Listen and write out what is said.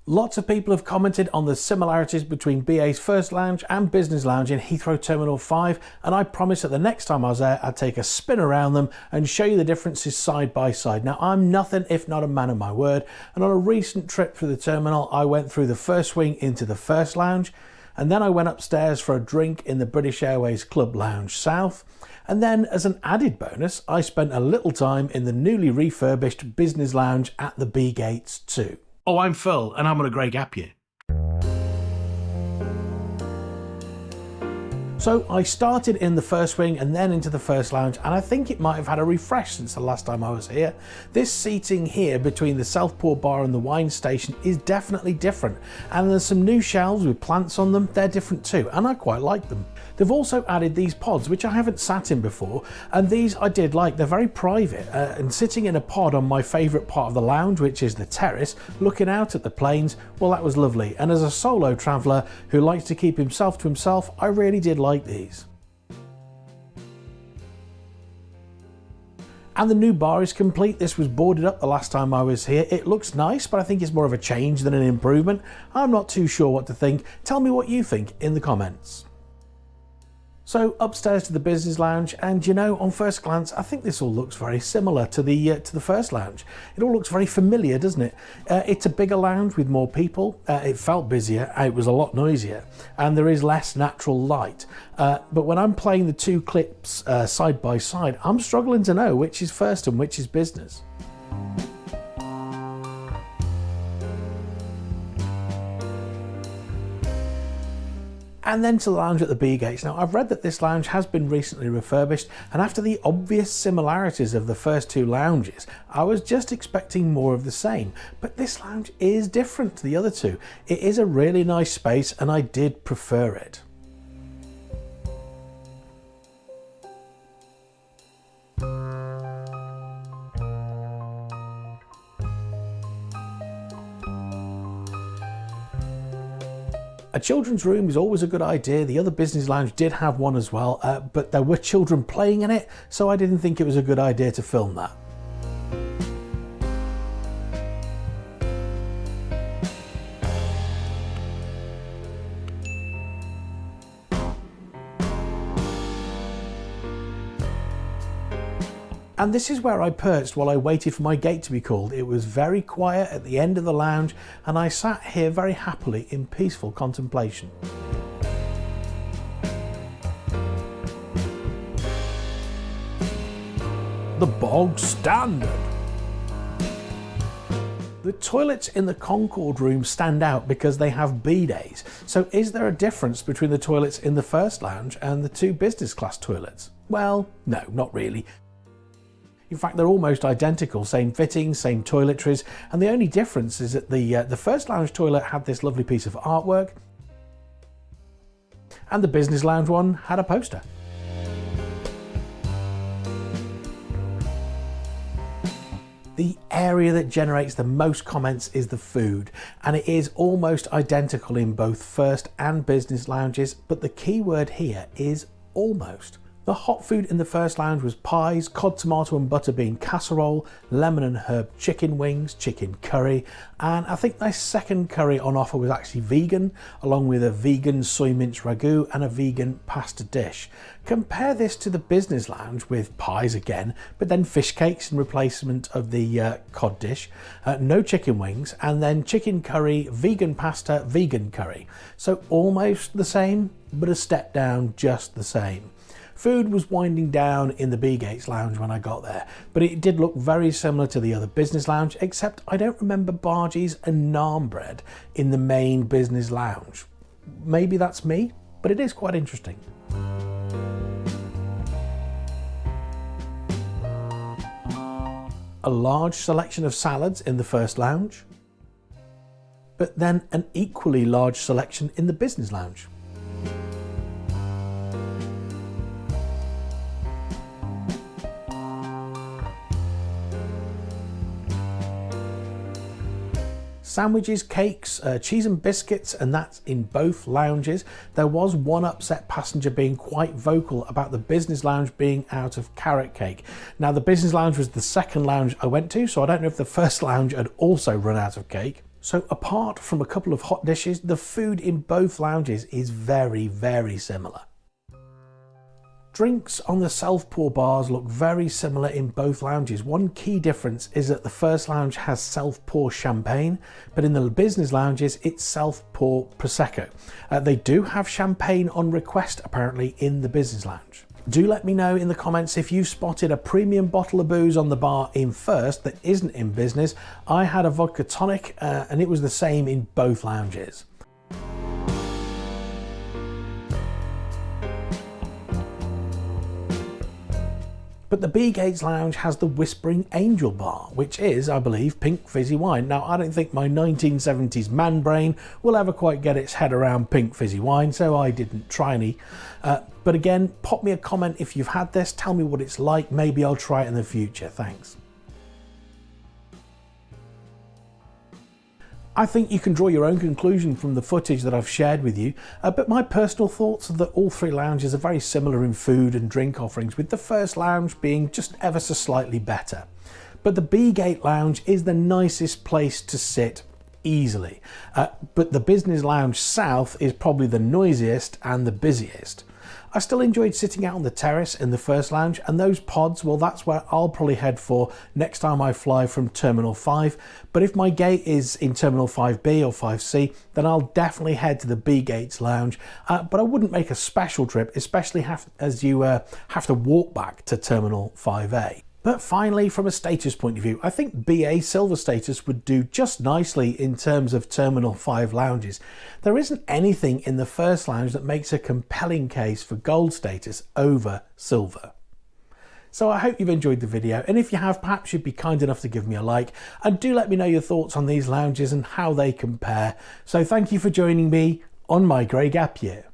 Lots of people have commented on the similarities between BA's First Lounge and Business Lounge in Heathrow Terminal 5, and I promised that the next time I was there I'd take a spin around them and show you the differences side by side. Now, I'm nothing if not a man of my word, and on a recent trip through the terminal I went through the first wing into the First Lounge, and then I went upstairs for a drink in the British Airways Club Lounge South, and then as an added bonus I spent a little time in the newly refurbished Business Lounge at the B gates too. Oh, I'm Phil, and I'm on a great gap year. So I started in the first wing and then into the First Lounge, and I think it might have had a refresh since the last time I was here. This seating here between the self-pour bar and the wine station is definitely different, and there's some new shelves with plants on them. They're different too, and I quite like them. They've also added these pods, which I haven't sat in before, and these I did like. They're very private, and sitting in a pod on my favourite part of the lounge, which is the terrace, looking out at the planes, well, that was lovely. And as a solo traveller who likes to keep himself to himself, I really did like these. And the new bar is complete. This was boarded up the last time I was here. It looks nice, but I think it's more of a change than an improvement. I'm not too sure what to think. Tell me what you think in the comments. So upstairs to the Business Lounge, and you know, on first glance I think this all looks very similar to the First Lounge. It all looks very familiar, doesn't it? It's a bigger lounge with more people. It felt busier, it was a lot noisier, and there is less natural light. But when I'm playing the two clips side by side, I'm struggling to know which is first and which is business. And then to the lounge at the B gates. Now, I've read that this lounge has been recently refurbished, and after the obvious similarities of the first two lounges, I was just expecting more of the same. But this lounge is different to the other two. It is a really nice space, and I did prefer it. A children's room is always a good idea. The other Business Lounge did have one as well, but there were children playing in it, so I didn't think it was a good idea to film that. And this is where I perched while I waited for my gate to be called. It was very quiet at the end of the lounge, and I sat here very happily in peaceful contemplation. The Bog Standard. The toilets in the Concord room stand out because they have bidets. So is there a difference between the toilets in the First Lounge and the two business class toilets? Well, no, not really. In fact, they're almost identical, same fittings, same toiletries, and the only difference is that the First Lounge toilet had this lovely piece of artwork, and the Business Lounge one had a poster. The area that generates the most comments is the food, and it is almost identical in both First and Business Lounges, but the key word here is almost. The hot food in the First Lounge was pies, cod, tomato and butterbean casserole, lemon and herb chicken wings, chicken curry, and I think their second curry on offer was actually vegan, along with a vegan soy mince ragu and a vegan pasta dish. Compare this to the Business Lounge with pies again, but then fish cakes in replacement of the cod dish, no chicken wings, and then chicken curry, vegan pasta, vegan curry. So almost the same, but a step down just the same. Food was winding down in the B Gates Lounge when I got there, but it did look very similar to the other Business Lounge, except I don't remember bhajis and naan bread in the main Business Lounge. Maybe that's me, but it is quite interesting. A large selection of salads in the First Lounge, but then an equally large selection in the Business Lounge. Sandwiches, cakes, cheese and biscuits, and that's in both lounges. There was one upset passenger being quite vocal about the Business Lounge being out of carrot cake. Now, the Business Lounge was the second lounge I went to, so I don't know if the First Lounge had also run out of cake. So apart from a couple of hot dishes, the food in both lounges is very, very similar. Drinks on the self-pour bars look very similar in both lounges. One key difference is that the first lounge has self-pour champagne, but in the business lounges it's self-pour Prosecco. They do have champagne on request apparently in the business lounge. Do let me know in the comments if you've spotted a premium bottle of booze on the bar in first that isn't in business. I had a vodka tonic and it was the same in both lounges. But the B Gates Lounge has the Whispering Angel Bar, which is, I believe, pink fizzy wine. Now, I don't think my 1970s man brain will ever quite get its head around pink fizzy wine, so I didn't try any. But again, pop me a comment if you've had this, tell me what it's like, maybe I'll try it in the future, thanks. I think you can draw your own conclusion from the footage that I've shared with you, but my personal thoughts are that all three lounges are very similar in food and drink offerings, with the first lounge being just ever so slightly better. But the B Gate Lounge is the nicest place to sit easily, but the Business Lounge South is probably the noisiest and the busiest. I still enjoyed sitting out on the terrace in the first lounge, and those pods, well, that's where I'll probably head for next time I fly from Terminal 5. But if my gate is in Terminal 5B or 5C, then I'll definitely head to the B Gates Lounge. But I wouldn't make a special trip, especially as you have to walk back to Terminal 5A. But finally, from a status point of view, I think BA Silver status would do just nicely in terms of Terminal 5 lounges. There isn't anything in the first lounge that makes a compelling case for Gold status over Silver. So I hope you've enjoyed the video, and if you have, perhaps you'd be kind enough to give me a like, and do let me know your thoughts on these lounges and how they compare. So thank you for joining me on my Grey Gap Year.